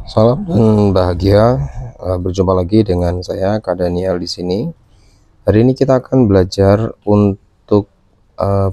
Salam dan bahagia, berjumpa lagi dengan saya Kak Daniel di sini. Hari ini kita akan belajar untuk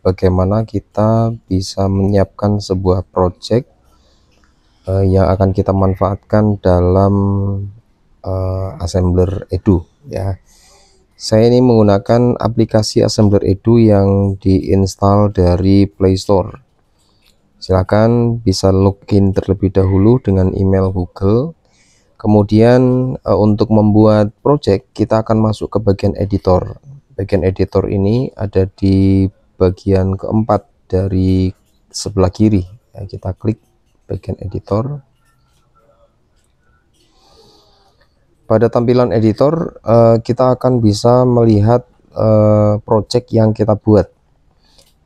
bagaimana kita bisa menyiapkan sebuah project yang akan kita manfaatkan dalam Assembler Edu ya. Saya ini menggunakan aplikasi Assembler Edu yang diinstal dari Play Store. Silakan bisa login terlebih dahulu dengan email Google. Kemudian untuk membuat project kita akan masuk ke bagian editor. Bagian editor ini ada di bagian keempat dari sebelah kiri. Ya, kita klik bagian editor. Pada tampilan editor kita akan bisa melihat project yang kita buat.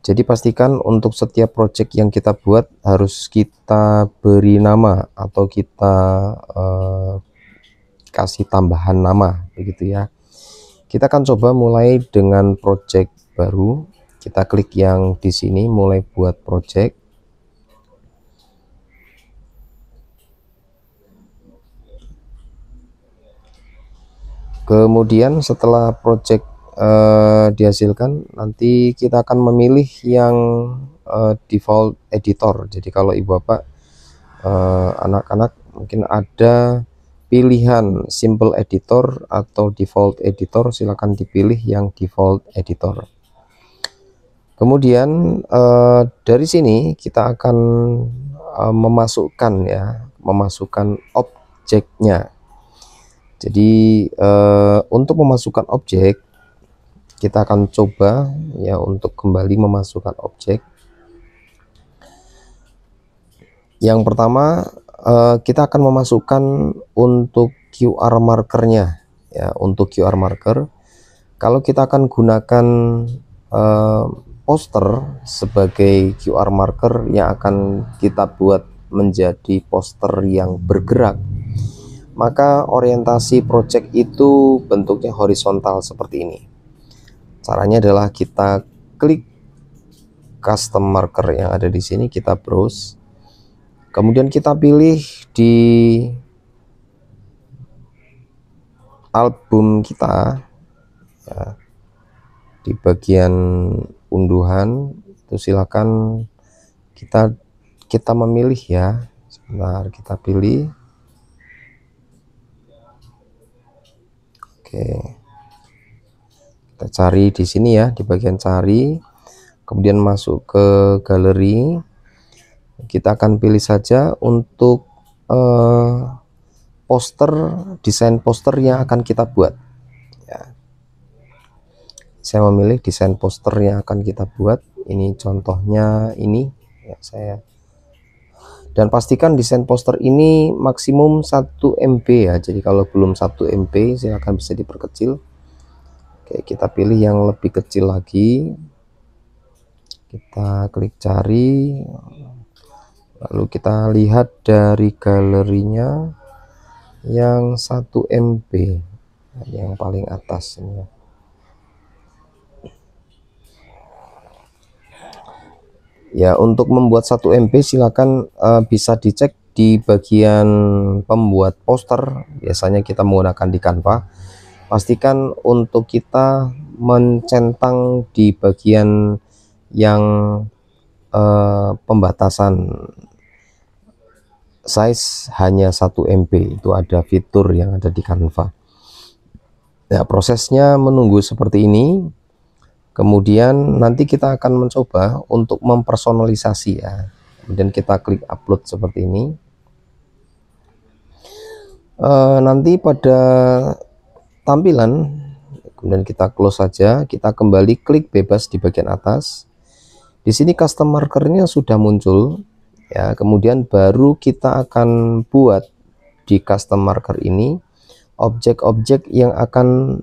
Jadi pastikan untuk setiap project yang kita buat harus kita beri nama atau kita kasih tambahan nama begitu ya. Kita akan coba mulai dengan project baru. Kita klik yang di sini mulai buat project. Kemudian setelah project dihasilkan, nanti kita akan memilih yang default editor. Jadi kalau ibu bapak anak-anak mungkin ada pilihan simple editor atau default editor, silakan dipilih yang default editor. Kemudian dari sini kita akan memasukkan objeknya. Jadi untuk memasukkan objek kita akan coba ya untuk kembali memasukkan objek. Yang pertama kita akan memasukkan untuk QR markernya ya. Untuk QR marker kalau kita akan gunakan poster sebagai QR marker yang akan kita buat menjadi poster yang bergerak, maka orientasi project itu bentuknya horizontal seperti ini. Caranya adalah kita klik custom marker yang ada di sini, kita browse, kemudian kita pilih di album kita ya, di bagian unduhan itu silakan kita memilih ya. Sebentar, kita pilih. Oke, kita cari di sini ya, di bagian cari, kemudian masuk ke galeri. Kita akan pilih saja untuk desain poster yang akan kita buat ya. Saya memilih desain poster yang akan kita buat. Ini contohnya ini ya saya. Dan pastikan desain poster ini maksimum 1 MB ya. Jadi kalau belum 1 MB silahkan bisa diperkecil. Oke, kita pilih yang lebih kecil lagi. Kita klik cari. Lalu kita lihat dari galerinya yang 1 MB. Yang paling atas ini ya. Ya, untuk membuat 1 MB silakan bisa dicek di bagian pembuat poster. Biasanya kita menggunakan di Canva. Pastikan untuk kita mencentang di bagian yang pembatasan size hanya 1 MB. Itu ada fitur yang ada di Canva. Ya, prosesnya menunggu seperti ini. Kemudian nanti kita akan mencoba untuk mempersonalisasi ya. Kemudian kita klik upload seperti ini. Nanti pada tampilan, kemudian kita close saja. Kita kembali klik bebas di bagian atas. Di sini custom markernya sudah muncul ya. Kemudian baru kita akan buat di custom marker ini objek-objek yang akan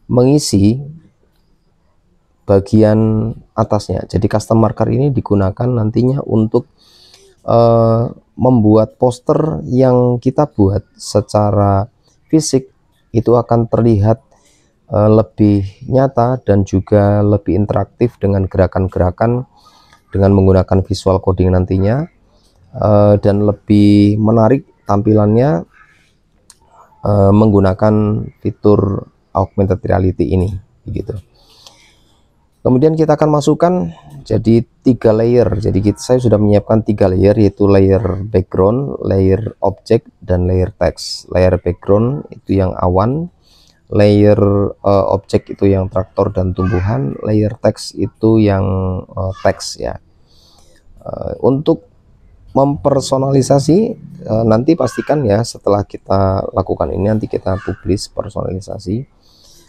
mengisi bagian atasnya. Jadi custom marker ini digunakan nantinya untuk membuat poster yang kita buat secara fisik itu akan terlihat lebih nyata dan juga lebih interaktif dengan gerakan-gerakan dengan menggunakan visual coding nantinya. dan lebih menarik tampilannya menggunakan fitur augmented reality ini begitu. Kemudian kita akan masukkan jadi 3 layer. Jadi saya sudah menyiapkan 3 layer, yaitu layer background, layer object, dan layer text. Layer background itu yang awan, layer object itu yang traktor dan tumbuhan, layer text itu yang teks ya. Untuk mempersonalisasi nanti pastikan ya, setelah kita lakukan ini nanti kita publish personalisasi.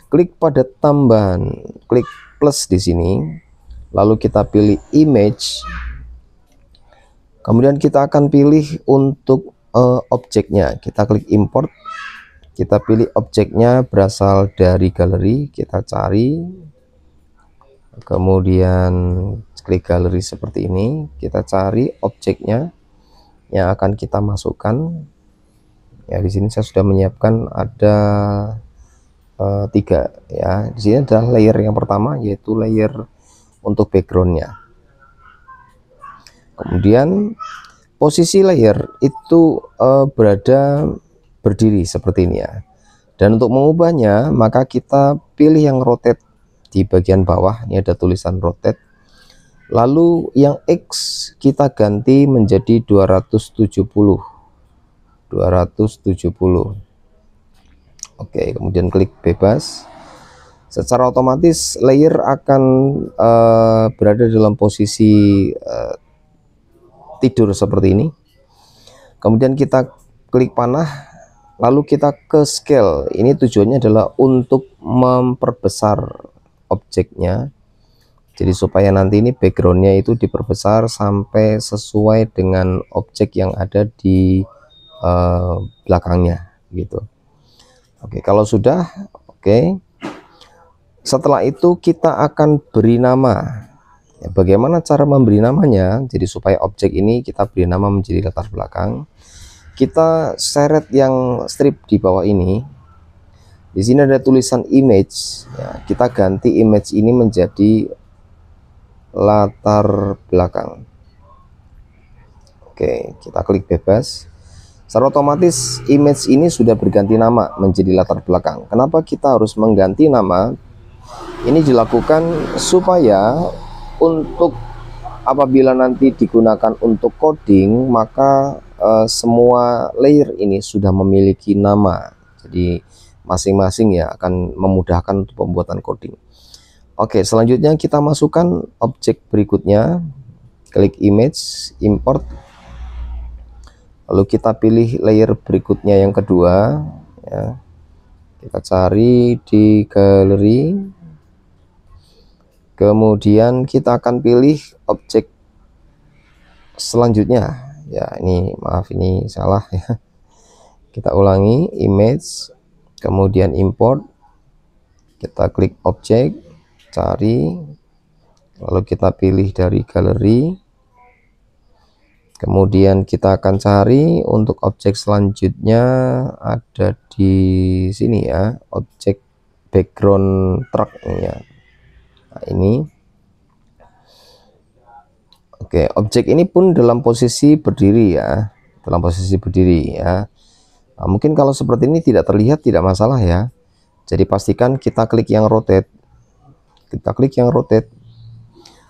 Klik pada tambahan, klik plus di sini, lalu kita pilih image, kemudian kita akan pilih untuk objeknya, kita klik import, kita pilih objeknya berasal dari galeri, kita cari, kemudian klik galeri seperti ini, kita cari objeknya yang akan kita masukkan ya. Di sini saya sudah menyiapkan ada 3 ya. Di sini adalah layer yang pertama, yaitu layer untuk backgroundnya. Kemudian posisi layer itu berada berdiri seperti ini ya. Dan untuk mengubahnya maka kita pilih yang rotate di bagian bawah, ini ada tulisan rotate. Lalu yang X kita ganti menjadi 270. Oke, kemudian klik bebas. Secara otomatis layer akan berada dalam posisi tidur seperti ini. Kemudian kita klik panah, lalu kita ke scale. Ini tujuannya adalah untuk memperbesar objeknya. Jadi supaya nanti ini backgroundnya itu diperbesar sampai sesuai dengan objek yang ada di belakangnya gitu. Oke, kalau sudah oke. Setelah itu kita akan beri nama. Ya, bagaimana cara memberi namanya? Jadi supaya objek ini kita beri nama menjadi latar belakang. Kita seret yang strip di bawah ini. Di sini ada tulisan image. Ya, kita ganti image ini menjadi latar belakang. Oke, kita klik bebas. Secara otomatis image ini sudah berganti nama menjadi latar belakang. Kenapa kita harus mengganti nama? Ini dilakukan supaya untuk apabila nanti digunakan untuk coding, maka semua layer ini sudah memiliki nama. Jadi masing-masing ya akan memudahkan untuk pembuatan coding. Oke, selanjutnya kita masukkan objek berikutnya. Klik image, import. Lalu kita pilih layer berikutnya yang kedua ya. Kita cari di galeri. Kemudian kita akan pilih objek selanjutnya ya. Ini maaf, ini salah ya. Kita ulangi, image, kemudian import, kita klik objek, cari, lalu kita pilih dari galeri. Kemudian kita akan cari untuk objek selanjutnya, ada di sini ya, objek background truck ya. Nah, ini oke, objek ini pun dalam posisi berdiri ya, dalam posisi berdiri ya. Nah, mungkin kalau seperti ini tidak terlihat tidak masalah ya. Jadi pastikan kita klik yang rotate, kita klik yang rotate,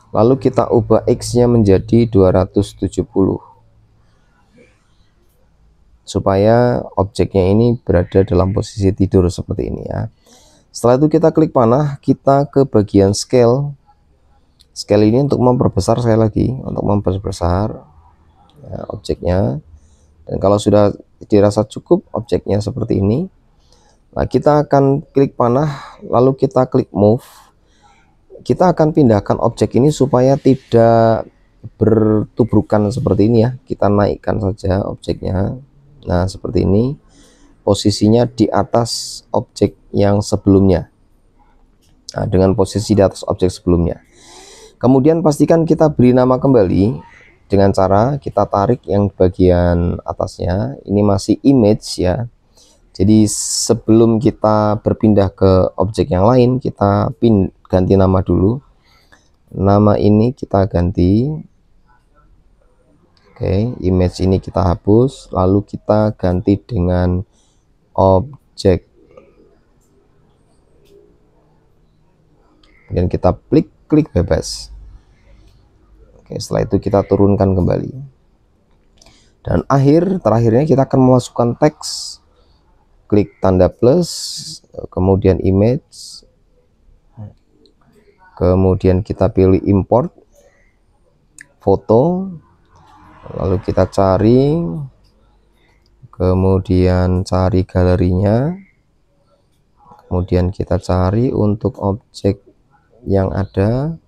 lalu kita ubah X nya menjadi 270 supaya objeknya ini berada dalam posisi tidur seperti ini ya. Setelah itu kita klik panah, kita ke bagian scale. Scale ini untuk memperbesar, saya lagi untuk memperbesar ya, objeknya. Dan kalau sudah dirasa cukup objeknya seperti ini, nah kita akan klik panah, lalu kita klik move. Kita akan pindahkan objek ini supaya tidak bertubrukan seperti ini ya. Kita naikkan saja objeknya. Nah seperti ini, posisinya di atas objek yang sebelumnya. Nah, dengan posisi di atas objek sebelumnya. Kemudian pastikan kita beri nama kembali dengan cara kita tarik yang bagian atasnya. Ini masih image ya. Jadi sebelum kita berpindah ke objek yang lain, kita ganti nama dulu. Nama ini kita ganti Oke, image ini kita hapus, lalu kita ganti dengan objek. Dan kita klik bebas. Oke, setelah itu kita turunkan kembali. Dan terakhirnya kita akan memasukkan teks. Klik tanda plus, kemudian image, kemudian kita pilih import foto, lalu kita cari, kemudian cari galerinya, kemudian kita cari untuk objek yang ada.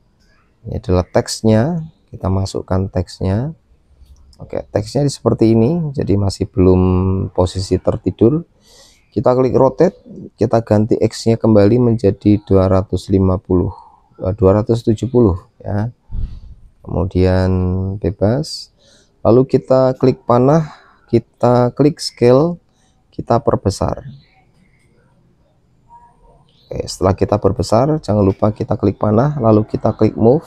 Ini adalah teksnya, kita masukkan teksnya. Oke, teksnya seperti ini, jadi masih belum posisi tertidur. Kita klik rotate, kita ganti X-nya kembali menjadi 270 ya. Kemudian bebas. Lalu kita klik panah, kita klik scale, kita perbesar. Oke, setelah kita perbesar, jangan lupa kita klik panah, lalu kita klik move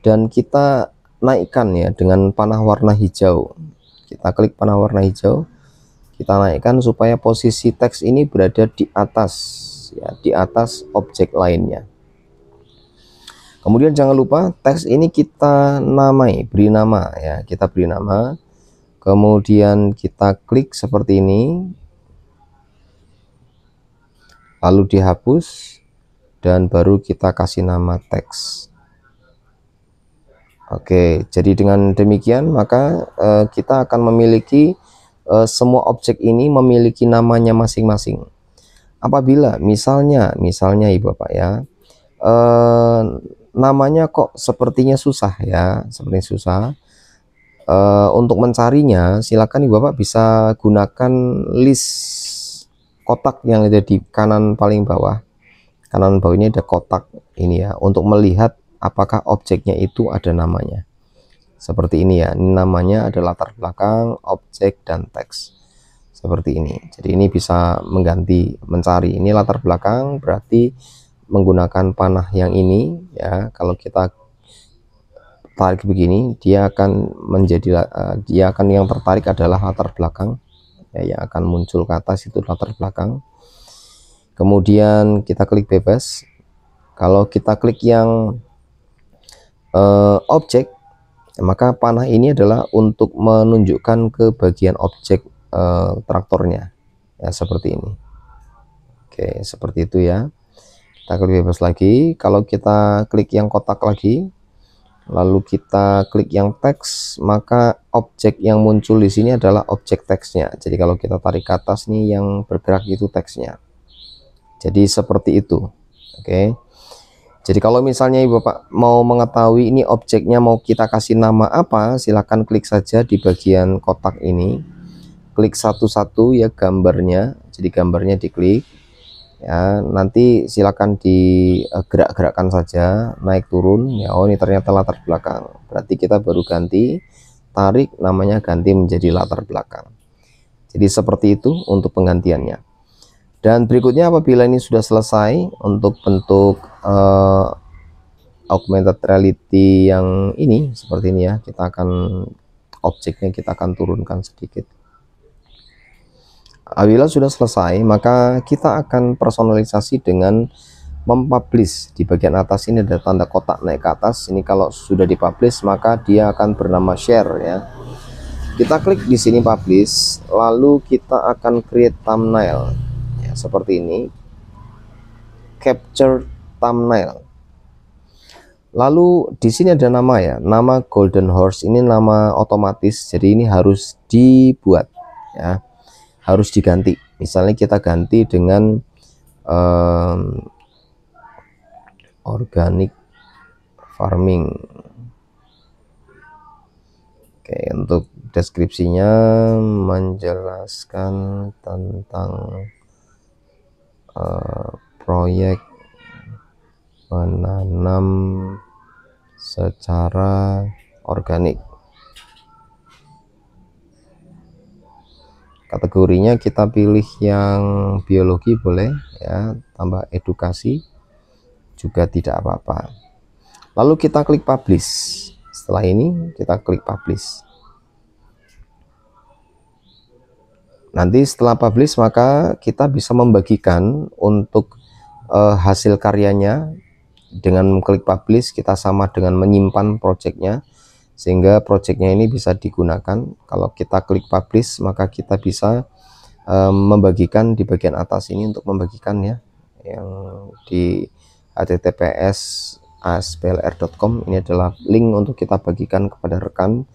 dan kita naikkan ya dengan panah warna hijau. Kita klik panah warna hijau, kita naikkan supaya posisi teks ini berada di atas ya, di atas objek lainnya. Kemudian jangan lupa teks ini kita namai, beri nama ya, kita beri nama. Kemudian kita klik seperti ini, lalu dihapus dan baru kita kasih nama teks. Oke, jadi dengan demikian maka kita akan memiliki semua objek ini memiliki namanya masing-masing. Apabila misalnya Ibu Bapak ya, namanya kok sepertinya susah ya, untuk mencarinya silakan Ibu Bapak bisa gunakan list kotak yang ada di kanan paling bawah. Kanan bawah ini ada kotak ini ya, untuk melihat apakah objeknya itu ada namanya. Seperti ini ya, ini namanya ada latar belakang, objek, dan teks. Seperti ini. Jadi ini bisa mengganti, mencari. Ini latar belakang, berarti menggunakan panah yang ini ya. Kalau kita tarik begini, dia akan menjadi, yang tertarik adalah latar belakang ya, yang akan muncul ke atas itu latar belakang. Kemudian kita klik bebas. Kalau kita klik yang objek, maka panah ini adalah untuk menunjukkan ke bagian objek traktornya ya, seperti ini. Oke, seperti itu ya. Kita klik bebas lagi. Kalau kita klik yang kotak lagi, lalu kita klik yang teks, maka objek yang muncul di sini adalah objek teksnya. Jadi kalau kita tarik ke atas nih, yang bergerak itu teksnya. Jadi seperti itu. Oke. Jadi kalau misalnya Ibu Bapak mau mengetahui ini objeknya mau kita kasih nama apa, silahkan klik saja di bagian kotak ini. Klik satu-satu ya gambarnya. Jadi gambarnya diklik. Ya, nanti silakan digerak-gerakkan saja, naik turun. Ya, oh ini ternyata latar belakang. Berarti kita baru ganti, tarik namanya ganti menjadi latar belakang. Jadi seperti itu untuk penggantiannya. Dan berikutnya apabila ini sudah selesai untuk bentuk augmented reality yang ini seperti ini ya, kita akan objeknya kita akan turunkan sedikit. Apabila sudah selesai, maka kita akan personalisasi dengan mempublish. Di bagian atas ini ada tanda kotak naik ke atas. Ini kalau sudah dipublish maka dia akan bernama share ya. Kita klik di sini publish, lalu kita akan create thumbnail ya, seperti ini. Capture thumbnail. Lalu di sini ada nama ya, nama Golden Horse ini nama otomatis, jadi ini harus dibuat ya, harus diganti. Misalnya kita ganti dengan organic farming. Oke, untuk deskripsinya menjelaskan tentang proyek menanam secara organik. Kategorinya kita pilih yang biologi boleh ya, tambah edukasi juga tidak apa-apa. Lalu kita klik publish. Setelah ini kita klik publish. Nanti setelah publish maka kita bisa membagikan untuk hasil karyanya. Dengan klik publish kita sama dengan menyimpan projectnya, sehingga projectnya ini bisa digunakan. Kalau kita klik publish maka kita bisa membagikan di bagian atas ini untuk membagikan ya, yang di https://asplr.com. ini adalah link untuk kita bagikan kepada rekan,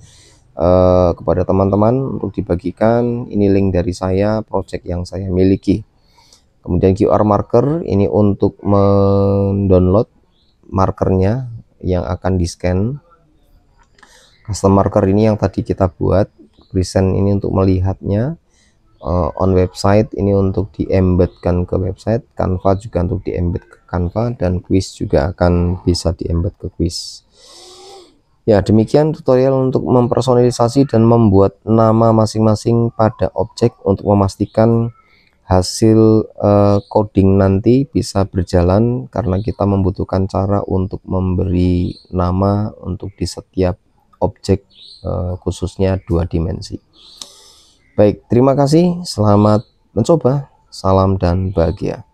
kepada teman-teman untuk dibagikan. Ini link dari saya, project yang saya miliki. Kemudian QR marker ini untuk mendownload markernya yang akan di scan. Custom marker ini yang tadi kita buat, present ini untuk melihatnya, on website ini untuk di embedkan ke website, Canva juga untuk di embed ke Canva, dan quiz juga akan bisa di embed ke quiz. Ya, demikian tutorial untuk mempersonalisasi dan membuat nama masing-masing pada objek untuk memastikan hasil coding nanti bisa berjalan, karena kita membutuhkan cara untuk memberi nama untuk di setiap objek, khususnya 2 dimensi. Baik, terima kasih, selamat mencoba, salam dan bahagia.